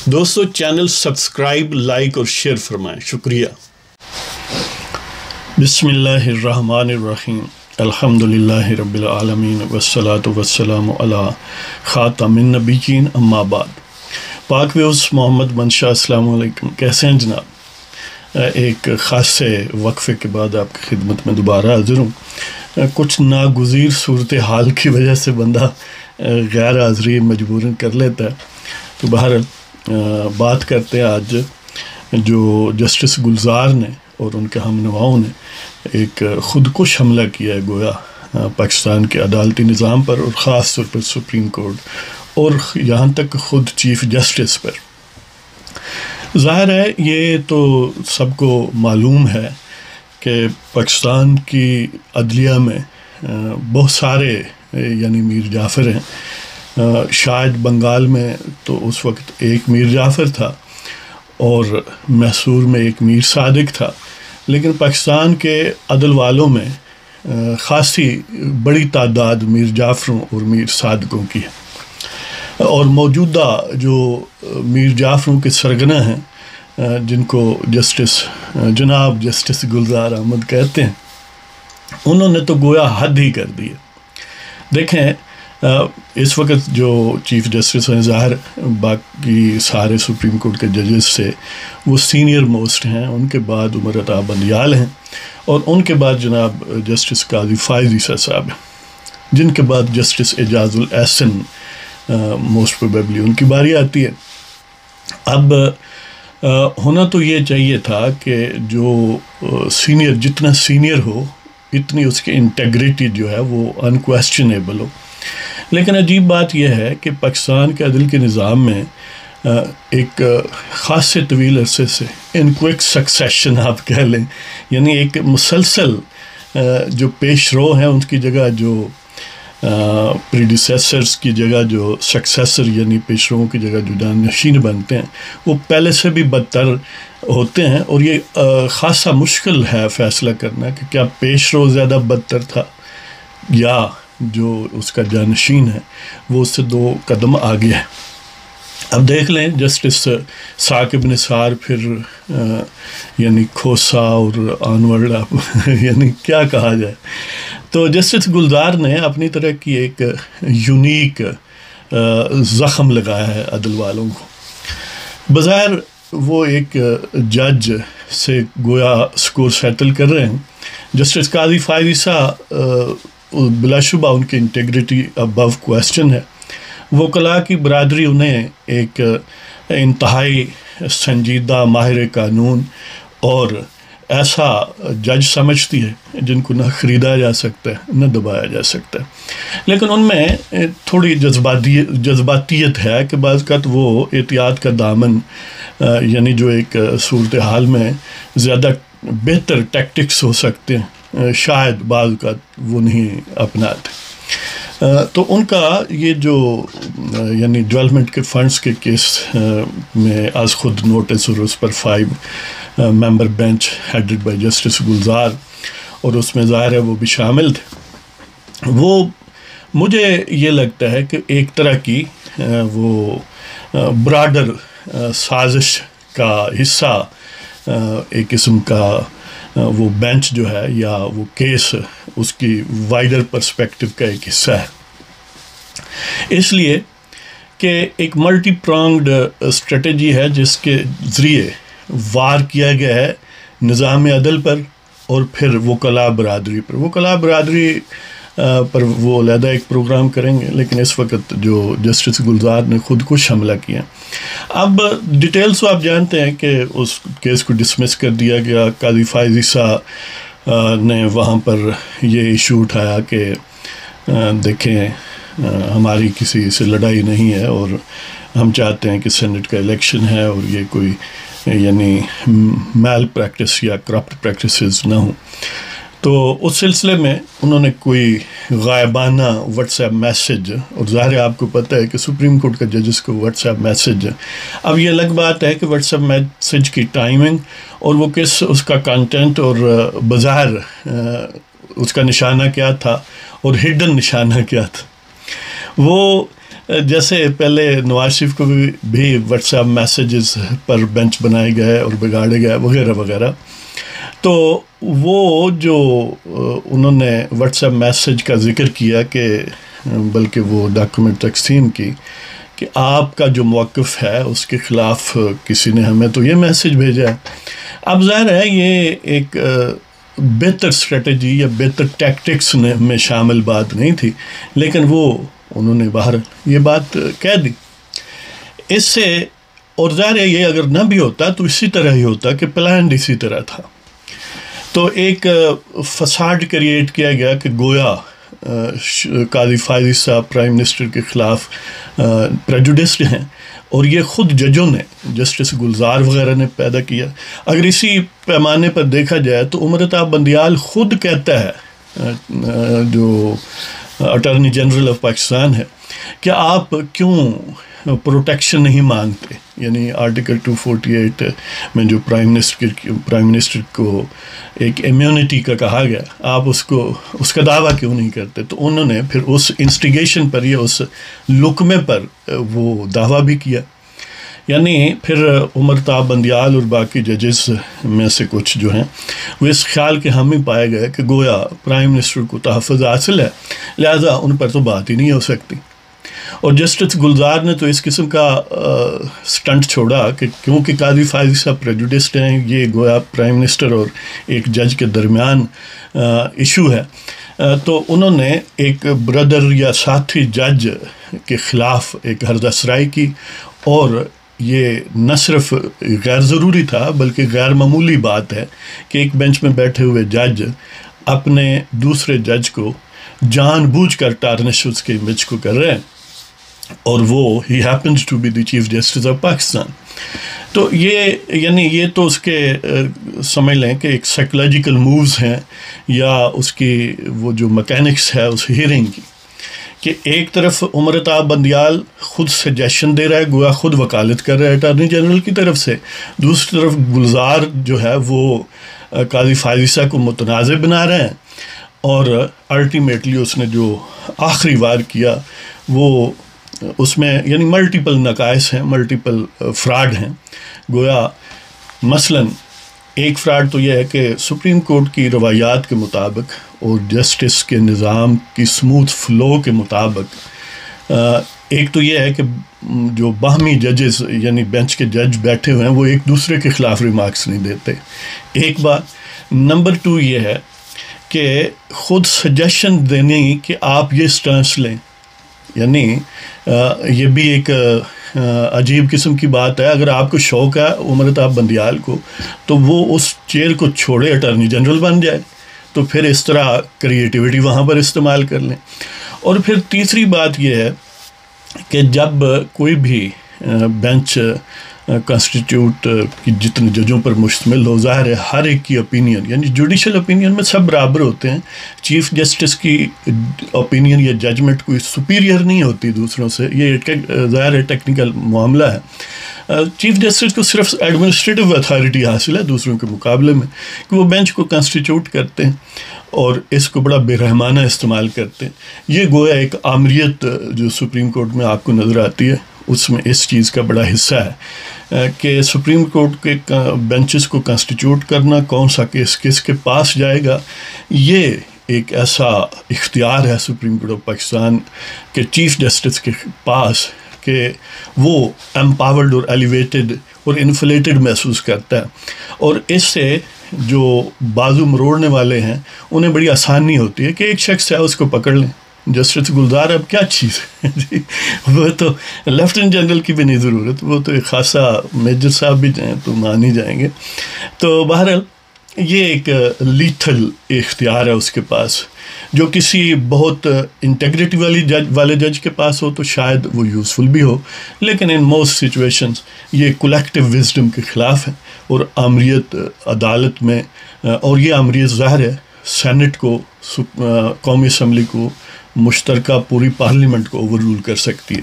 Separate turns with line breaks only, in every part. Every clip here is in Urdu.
دوستو چینل سبسکرائب لائک اور شیئر فرمائیں، شکریہ۔ بسم اللہ الرحمن الرحیم، الحمدللہ رب العالمین والصلاة والسلام علی خاتم النبیین اما بعد۔ پاک ویوز محمد منشا، السلام علیکم، کیسے ہیں جناب؟ ایک خاصے وقفے کے بعد آپ کی خدمت میں دوبارہ حاضر ہوں۔ کچھ ناگزیر صورتحال کی وجہ سے بندہ غیر حاضری مجبوراً کر لیتا ہے، تو بہرحال بات کرتے ہیں آج جو جسٹس گلزار نے اور ان کے ہم نواؤں نے ایک خودکش حملہ کیا ہے گویا پاکستان کے عدالتی نظام پر، اور خاص طور پر سپریم کورٹ اور یہاں تک خود چیف جسٹس پر۔ ظاہر ہے یہ تو سب کو معلوم ہے کہ پاکستان کی عدلیہ میں بہت سارے یعنی میر جعفر ہیں۔ شاید بنگال میں تو اس وقت ایک میر جعفر تھا اور میسور میں ایک میر صادق تھا، لیکن پاکستان کے عدل والوں میں خاصی بڑی تعداد میر جعفروں اور میر صادقوں کی ہے، اور موجودہ جو میر جعفروں کے سرگنا ہیں جن کو جناب جسٹس گلزار احمد کہتے ہیں، انہوں نے تو گویا حد ہی کر دی ہے۔ دیکھیں اس وقت جو چیف جسٹس ہیں، ظاہر باقی سارے سپریم کورٹ کے ججز سے وہ سینئر موسٹ ہیں، ان کے بعد عمر عطا بندیال ہیں، اور ان کے بعد جناب جسٹس قاضی فائز عیسیٰ صاحب ہیں، جن کے بعد justice Ijaz ul Ahsan most probably ان کی باری آتی ہے۔ اب ہونا تو یہ چاہیے تھا کہ جو سینئر جتنا سینئر ہو اتنی اس کی انٹیگریٹی جو ہے وہ انکویسچنیبل ہو، لیکن عجیب بات یہ ہے کہ پاکستان کے عدل کے نظام میں ایک خاصے طویل عرصے سے ان کوئک سکسیشن آپ کہہ لیں، یعنی ایک مسلسل جو پیش رو ہیں ان کی جگہ جو پریڈیسیسرز کی جگہ جو سکسیسر یعنی پیش روؤں کی جگہ جو جانشین بنتے ہیں وہ پہلے سے بھی بدتر ہوتے ہیں، اور یہ خاصا مشکل ہے فیصلہ کرنا کہ کیا پیش رو زیادہ بدتر تھا یا جو اس کا جانشین ہے وہ اس سے 2 قدم آگے ہے۔ اب دیکھ لیں جسٹس ثاقب نثار پھر یعنی کھوسا اور آنورڈ یعنی کیا کہا جائے، تو جسٹس گلزار نے اپنی طرح کی ایک یونیک زخم لگایا ہے عدل والوں کو۔ بظاہر وہ ایک جج سے گویا سکور سیٹل کر رہے ہیں۔ جسٹس قاضی فائز عیسیٰ بلا شبہ ان کی انٹیگریٹی ابو کویسچن ہے، وکلاء کی برادری انہیں ایک انتہائی سنجیدہ ماہر قانون اور ایسا جج سمجھتی ہے جن کو نہ خریدا جا سکتا ہے نہ دبایا جا سکتا ہے، لیکن ان میں تھوڑی جذباتیت ہے کہ بعض اوقات وہ احتیاط کا دامن یعنی جو ایک صورتحال میں زیادہ بہتر ٹیکٹکس ہو سکتے ہیں شاید بعض اوقات وہ نہیں اپناتے۔ تو ان کا یہ جو یعنی ڈیولپمنٹ کے فنڈز کے کیس میں از خود نوٹس، اور اس پر 5 ممبر بینچ ہیڈڈ بائی جسٹس گلزار، اور اس میں ظاہر ہے وہ بھی شامل تھے۔ وہ مجھے یہ لگتا ہے کہ ایک طرح کی وہ براڈر سازش کا حصہ، ایک قسم کا وہ بینچ جو ہے یا وہ کیس اس کی وائڈر پرسپیکٹو کا ایک حصہ ہے، اس لیے کہ ایک ملٹی پرانگڈ اسٹریٹجی ہے جس کے ذریعے وار کیا گیا ہے نظام عدل پر اور پھر وکلاء برادری پر۔ وکلاء برادری پر وہ علیحدہ ایک پروگرام کریں گے، لیکن اس وقت جو جسٹس گلزار نے خودکش حملہ کیا۔ اب ڈیٹیلز تو آپ جانتے ہیں کہ اس کیس کو ڈسمس کر دیا گیا۔ قاضی فائز عیسیٰ نے وہاں پر یہ ایشو اٹھایا کہ دیکھیں ہماری کسی سے لڑائی نہیں ہے اور ہم چاہتے ہیں کہ سینٹ کا الیکشن ہے اور یہ کوئی یعنی میل پریکٹس یا کرپٹ پریکٹسز نہ ہوں، تو اس سلسلے میں انہوں نے کوئی غائبانہ واٹس ایپ میسج، اور ظاہر ہے آپ کو پتہ ہے کہ سپریم کورٹ کا ججز کو واٹس ایپ میسج، اب یہ الگ بات ہے کہ واٹس ایپ میسج کی ٹائمنگ اور وہ کس اس کا کنٹینٹ اور بظاہر اس کا نشانہ کیا تھا اور ہڈن نشانہ کیا تھا، وہ جیسے پہلے نواز شریف کو بھی واٹس ایپ میسیجز پر بینچ بنائے گئے اور بگاڑے گئے وغیرہ وغیرہ، تو وہ جو انہوں نے واٹس ایپ میسیج کا ذکر کیا کہ بلکہ وہ ڈاکومنٹ تقسیم کی کہ آپ کا جو موقف ہے اس کے خلاف کسی نے ہمیں تو یہ میسیج بھیجا ہے. اب ظاہر ہے یہ ایک بہتر اسٹریٹجی یا بہتر ٹیکٹکس میں شامل بات نہیں تھی، لیکن وہ انہوں نے باہر یہ بات کہہ دی. اس سے اور ظاہر ہے یہ اگر نہ بھی ہوتا تو اسی طرح ہی ہوتا کہ پلانڈ اسی طرح تھا. تو ایک فساد کریٹ کیا گیا کہ گویا قاضی فائزی صاحب پرائم منسٹر کے خلاف پریجوڈسڈ ہیں، اور یہ خود ججوں نے، جسٹس گلزار وغیرہ نے پیدا کیا. اگر اسی پیمانے پر دیکھا جائے تو عمرتاب بندیال خود کہتا ہے، جو اٹارنی جنرل آف پاکستان ہے، کہ آپ کیوں پروٹیکشن نہیں مانگتے، یعنی آرٹیکل 248 میں جو پرائم منسٹر کو ایک امیونٹی کا کہا گیا، آپ اس کا دعویٰ کیوں نہیں کرتے. تو انہوں نے پھر اس انسٹیگیشن پر یا اس لقمے پر وہ دعویٰ بھی کیا. یعنی پھر عمرتاب بندیال اور باقی ججز میں سے کچھ جو ہیں وہ اس خیال کے حامی پائے گئے کہ گویا پرائم منسٹر کو تحفظ حاصل ہے، لہذا ان پر تو بات ہی نہیں ہو سکتی. اور جسٹس گلزار نے تو اس قسم کا سٹنٹ چھوڑا کہ کیونکہ قاضی فائزی صاحب پریجوڈسڈ ہیں، یہ گویا پرائم منسٹر اور ایک جج کے درمیان ایشو ہے، تو انہوں نے ایک بردر یا ساتھی جج کے خلاف ایک ہرزہ سرائی کی. اور یہ نہ صرف غیر ضروری تھا بلکہ غیر معمولی بات ہے کہ ایک بینچ میں بیٹھے ہوئے جج اپنے دوسرے جج کو جان بوجھ کر ٹارنش اس کے امیج کو کر رہے ہیں، اور وہ ہی happens to be the chief justice of Pakistan. تو یہ تو اس کے سمجھ لیں کہ ایک سائیکولوجیکل مووز ہیں، یا اس کی وہ جو میکینکس ہے اس ہیئرنگ کی، کہ ایک طرف عمرتاب بندیال خود سجیشن دے رہا ہے، گویا خود وکالت کر رہا ہے اٹارنی جنرل کی طرف سے، دوسری طرف گلزار جو ہے وہ قاضی فائزی صاحب کو متنازع بنا رہے ہیں، اور الٹیمیٹلی اس نے جو آخری وار کیا وہ اس میں یعنی ملٹیپل نقائص ہیں، ملٹیپل فراڈ ہیں. گویا مثلاً ایک فراڈ تو یہ ہے کہ سپریم کورٹ کی روایات کے مطابق اور جسٹس کے نظام کی سموتھ فلو کے مطابق ایک تو یہ ہے کہ جو باہمی ججز یعنی بینچ کے جج بیٹھے ہوئے ہیں وہ ایک دوسرے کے خلاف ریمارکس نہیں دیتے، ایک بات. نمبر 2 یہ ہے کہ خود سجیشن دینی کہ آپ یہ سٹانس لیں، یعنی یہ بھی ایک عجیب قسم کی بات ہے. اگر آپ کو شوق ہے عمرتاب بندیال کو تو وہ اس چیئر کو چھوڑے اٹارنی جنرل بن جائے، تو پھر اس طرح کریٹیوٹی وہاں پر استعمال کر لیں. اور پھر تیسری بات یہ ہے کہ جب کوئی بھی بینچ کانسٹیٹیوٹ کی جتنے ججوں پر مشتمل ہو، ظاہر ہے ہر ایک کی اپینین، یعنی جوڈیشل اپینین میں سب برابر ہوتے ہیں، چیف جسٹس کی اپینین یا ججمنٹ کوئی سپیریئر نہیں ہوتی دوسروں سے، یہ ظاہر ہے ٹیکنیکل معاملہ ہے. چیف جسٹس کو صرف ایڈمنسٹریٹو اتھارٹی حاصل ہے دوسروں کے مقابلے میں کہ وہ بینچ کو کانسٹیٹیوٹ کرتے ہیں اور اس کو بڑا بے رحمانہ استعمال کرتے ہیں. یہ گویا ایک آمریت جو سپریم کورٹ میں آپ کو نظر آتی ہے، اس میں اس چیز کا بڑا حصہ ہے کہ سپریم کورٹ کے بینچز کو کانسٹیٹیوٹ کرنا، کون سا کیس کس کے پاس جائے گا، یہ ایک ایسا اختیار ہے سپریم کورٹ آف پاکستان کے چیف جسٹس کے پاس کہ وہ امپاورڈ اور ایلیویٹڈ اور انفلیٹڈ محسوس کرتا ہے. اور اس سے جو بازو مروڑنے والے ہیں انہیں بڑی آسانی ہوتی ہے کہ ایک شخص ہے اس کو پکڑ لیں. جسٹس گلزار اب کیا چیز ہے جی، وہ تو لیفٹنٹ جنرل کی بھی نہیں ضرورت، وہ تو ایک خاصا میجر صاحب بھی جائیں تو مان ہی جائیں گے. تو بہرحال یہ ایک لیتھل اختیار ہے اس کے پاس، جو کسی بہت انٹیگریٹی والے جج کے پاس ہو تو شاید وہ یوزفل بھی ہو، لیکن ان موسٹ سچویشنز یہ کولیکٹیو وزڈم کے خلاف ہے. اور آمریت عدالت میں، اور یہ آمریت ظاہر ہے سینٹ کو، قومی اسمبلی کو، مشترکہ پوری پارلیمنٹ کو اوور رول کر سکتی ہے.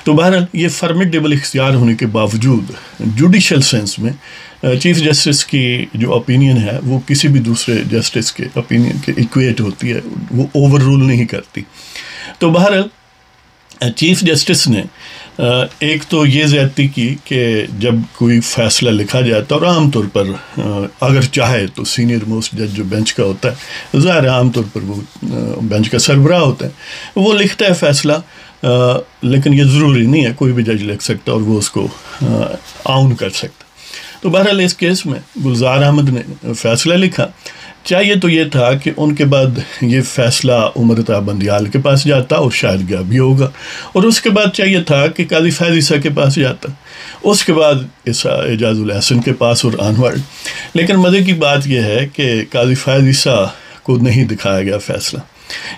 تو بہرحال یہ فرمیڈیبل اختیار ہونے کے باوجود جوڈیشل سینس میں چیف جسٹس کی جو اپینین ہے وہ کسی بھی دوسرے جسٹس کے اپینین کے ایکویٹ ہوتی ہے، وہ اوور رول نہیں کرتی. تو بہرحال چیف جسٹس نے ایک تو یہ زیادتی کی کہ جب کوئی فیصلہ لکھا جاتا ہے اور عام طور پر اگر چاہے تو سینئر موسٹ جج جو بینچ کا ہوتا ہے، ظاہر ہے عام طور پر وہ بینچ کا سربراہ ہوتا ہے، وہ لکھتا ہے فیصلہ، لیکن یہ ضروری نہیں ہے کوئی بھی جج لکھ سکتا اور وہ اس کو آؤن کر سکتا۔ تو بہرحال اس کیس میں گلزار احمد نے فیصلہ لکھا۔ چاہیے تو یہ تھا کہ ان کے بعد یہ فیصلہ عمر طاہر بندیال کے پاس جاتا اور شاید گیا بھی ہوگا، اور اس کے بعد چاہیے تھا کہ قاضی فیض عیسیٰ کے پاس جاتا، اس کے بعد اعجاز الحسن کے پاس اور آنورڈ۔ لیکن مزے کی بات یہ ہے کہ قاضی فیض عیسیٰ کو نہیں دکھایا گیا فیصلہ،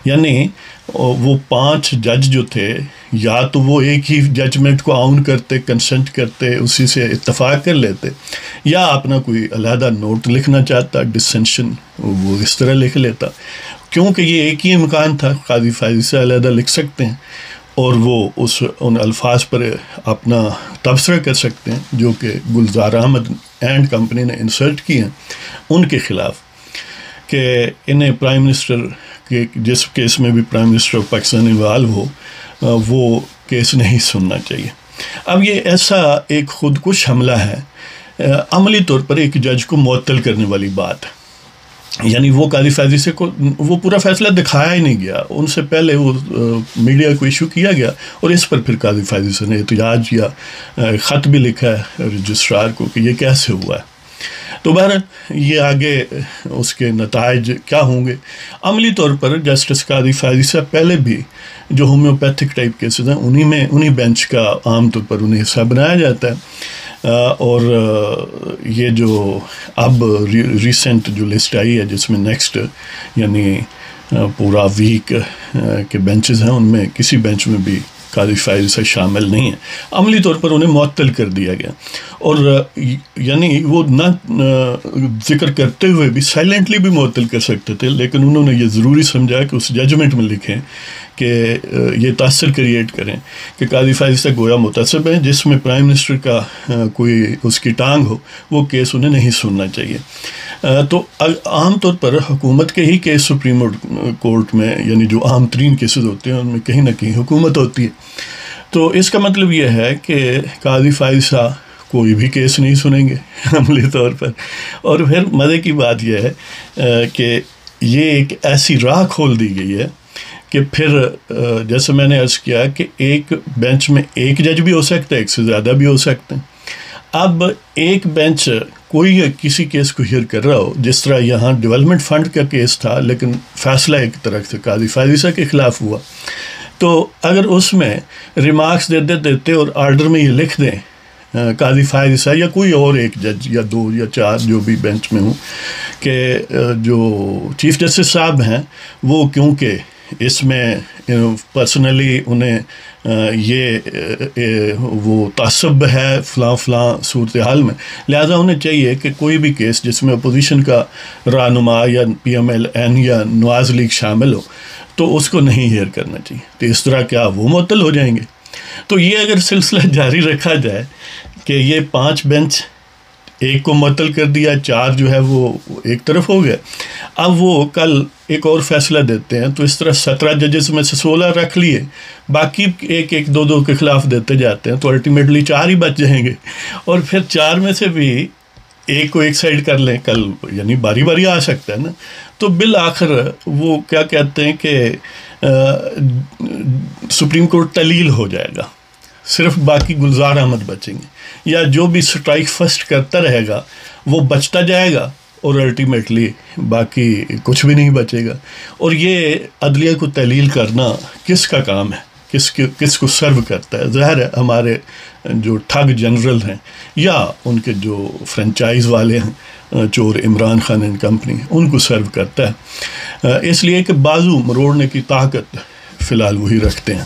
یعنی وہ 5 جج جو تھے یا تو وہ ایک ہی ججمنٹ کو آؤن کرتے، کنسنٹ کرتے، اسی سے اتفاق کر لیتے، یا اپنا کوئی علیحدہ نوٹ لکھنا چاہتا ڈسینشن وہ اس طرح لکھ لیتا، کیونکہ یہ ایک ہی امکان تھا، قاضی فیض سے علیحدہ لکھ سکتے ہیں اور وہ ان الفاظ پر اپنا تبصرہ کر سکتے ہیں جو کہ گلزار احمد اینڈ کمپنی نے انسرٹ کی ہیں ان کے خلاف، کہ انہیں پرائم منسٹر کے جس کیس میں بھی prime minister of Pakistan involve ہو وہ کیس نہیں سننا چاہیے۔ اب یہ ایسا ایک خود کش حملہ ہے، عملی طور پر ایک جج کو معطل کرنے والی بات ہے، یعنی وہ قاضی فیض عیسیٰ کو وہ پورا فیصلہ دکھایا ہی نہیں گیا، ان سے پہلے وہ میڈیا کو ایشو کیا گیا اور اس پر پھر قاضی فیض عیسیٰ نے احتجاج یا خط بھی لکھا ہے رجسٹرار کو کہ یہ کیسے ہوا ہے۔ تو بہرحال یہ آگے اس کے نتائج کیا ہوں گے۔ عملی طور پر جسٹس قاضی فیض عیسیٰ پہلے بھی جو ہومیوپیتھک ٹائپ کیسز ہیں انہی بینچ کا عام طور پر انہیں حصہ بنایا جاتا ہے، اور یہ جو اب ریسنٹ جو لسٹ آئی ہے جس میں نیکسٹ یعنی پورا ویک کے بینچز ہیں ان میں کسی بینچ میں بھی قاضی فیض عیسیٰ شامل نہیں ہے، عملی طور پر انہیں معطل کر دیا گیا، اور یعنی وہ نہ ذکر کرتے ہوئے بھی سائلنٹلی بھی معطل کر سکتے تھے، لیکن انہوں نے یہ ضروری سمجھا کہ اس ججمنٹ میں لکھیں کہ یہ تاثر کریٹ کریں کہ قاضی فیض عیسیٰ گویا متعصب ہیں، جس میں پرائم منسٹر کا کوئی اس کی ٹانگ ہو وہ کیس انہیں نہیں سننا چاہیے۔ تو عام طور پر حکومت کے ہی کیس سپریم کورٹ میں یعنی جو عام ترین کیسز ہوتے ہیں ان میں کہیں نہ کہیں حکومت ہوتی ہے، تو اس کا مطلب یہ ہے کہ قاضی فیض عیسیٰ کوئی بھی کیس نہیں سنیں گے عملی طور پر۔ اور پھر مزے کی بات یہ ہے کہ یہ ایک ایسی راہ کھول دی گئی ہے کہ پھر جیسے میں نے عرض کیا کہ ایک بینچ میں ایک جج بھی ہو سکتا ہے، ایک سے زیادہ بھی ہو سکتے ہیں۔ اب ایک بینچ کوئی کسی کیس کو ہیئر کر رہا ہو، جس طرح یہاں ڈیولپمنٹ فنڈ کا کیس تھا لیکن فیصلہ ایک طرح سے قاضی فیض عیسیٰ کے خلاف ہوا، تو اگر اس میں ریمارکس دیتے اور آرڈر میں یہ لکھ دیں قاضی فیض عیسیٰ یا کوئی اور ایک جج یا 2 یا 4 جو بھی بینچ میں ہوں کہ جو چیف جسٹس صاحب ہیں وہ کیونکہ اس میں پرسنلی انہیں یہ وہ تعصب ہے فلاں صورتحال میں، لہٰذا انہیں چاہیے کہ کوئی بھی کیس جس میں اپوزیشن کا رہنما یا PMLN یا نواز لیگ شامل ہو تو اس کو نہیں ہیئر کرنا چاہیے، تو اس طرح کیا وہ معطل ہو جائیں گے؟ تو یہ اگر سلسلہ جاری رکھا جائے کہ یہ 5 بینچ ایک کو معطل کر دیا، 4 جو ہے وہ ایک طرف ہو گئے، اب وہ کل ایک اور فیصلہ دیتے ہیں تو اس طرح 17 ججز میں سے 16 رکھ لیے، باقی ایک 2 کے خلاف دیتے جاتے ہیں تو الٹیمیٹلی 4 ہی بچ جائیں گے، اور پھر 4 میں سے بھی ایک کو ایک سائڈ کر لیں کل، یعنی باری باری آ سکتا ہے نا، تو بالآخر وہ کیا کہتے ہیں کہ سپریم کورٹ تلیل ہو جائے گا، صرف باقی گلزار احمد بچیں گے، یا جو بھی سٹرائک فرسٹ کرتا رہے گا وہ بچتا جائے گا اور الٹیمیٹلی باقی کچھ بھی نہیں بچے گا۔ اور یہ عدلیہ کو تحلیل کرنا کس کا کام ہے، کس کو سرو کرتا ہے؟ ظاہر ہے ہمارے جو ٹھگ جنرل ہیں یا ان کے جو فرنچائز والے ہیں چور عمران خان اینڈ کمپنی، ان کو سرو کرتا ہے، اس لیے کہ بازو مروڑنے کی طاقت فی الحال وہی رکھتے ہیں۔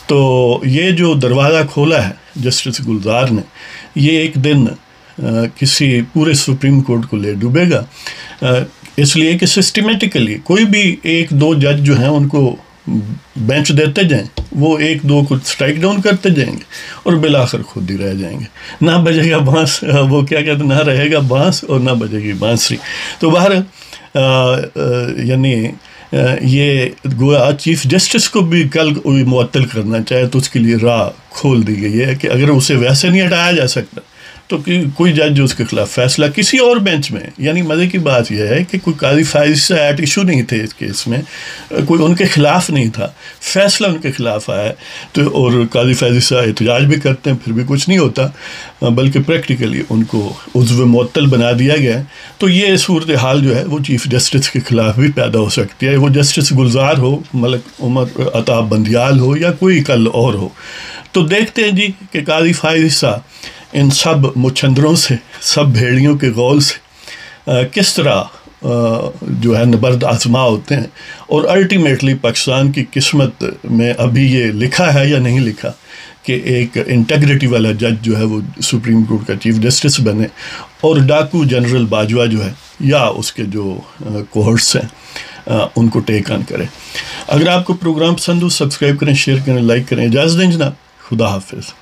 تو یہ جو دروازہ کھولا ہے جسٹس گلزار نے، یہ ایک دن کسی پورے سپریم کورٹ کو لے ڈوبے گا، اس لیے کہ سسٹمیٹیکلی کوئی بھی 1-2 جج جو ہیں ان کو بینچ دیتے جائیں، وہ 1-2 کو سٹرائک ڈاؤن کرتے جائیں گے اور بالآخر خود ہی رہ جائیں گے، نہ بجے گا بانس، وہ کیا کہتے ہیں، نہ رہے گا بانس اور نہ بجے گی بانسری۔ تو باہر یعنی یہ گویا چیف جسٹس کو بھی کل کوئی معطل کرنا چاہے تو اس کے لیے راہ کھول دی گئی ہے کہ اگر اسے ویسے نہیں ہٹایا جا سکتا تو کوئی جج جو اس کے خلاف فیصلہ کسی اور بینچ میں، یعنی مزے کی بات یہ ہے کہ کوئی قاضی فائز عیسیٰ ایٹ ایشو نہیں تھے اس کیس میں، کوئی ان کے خلاف نہیں تھا، فیصلہ ان کے خلاف آیا تو اور قاضی فائز عیسیٰ احتجاج بھی کرتے ہیں پھر بھی کچھ نہیں ہوتا، بلکہ پریکٹیکلی ان کو عضو معطل بنا دیا گیا. تو یہ صورتحال جو ہے وہ چیف جسٹس کے خلاف بھی پیدا ہو سکتی ہے، وہ جسٹس گلزار ہو، ملک عمر عطا بندیال ہو یا کوئی کل اور ہو. تو دیکھتے ہیں جی کہ قاضی فائز عیسیٰ ان سب مچھندروں سے، سب بھیڑیوں کے غول سے کس طرح جو ہے نبرد آزما ہوتے ہیں، اور الٹیمیٹلی پاکستان کی قسمت میں ابھی یہ لکھا ہے یا نہیں لکھا کہ ایک انٹیگریٹی والا جج جو ہے وہ سپریم کورٹ کا چیف جسٹس بنے، اور ڈاکو جنرل باجوہ جو ہے یا اس کے جو کوہرٹس ہیں ان کو ٹیک آن کرے. اگر آپ کو پروگرام پسند ہو سبسکرائب کریں، شیئر کریں، لائک کریں. اجازت دیں جناب، خدا حافظ.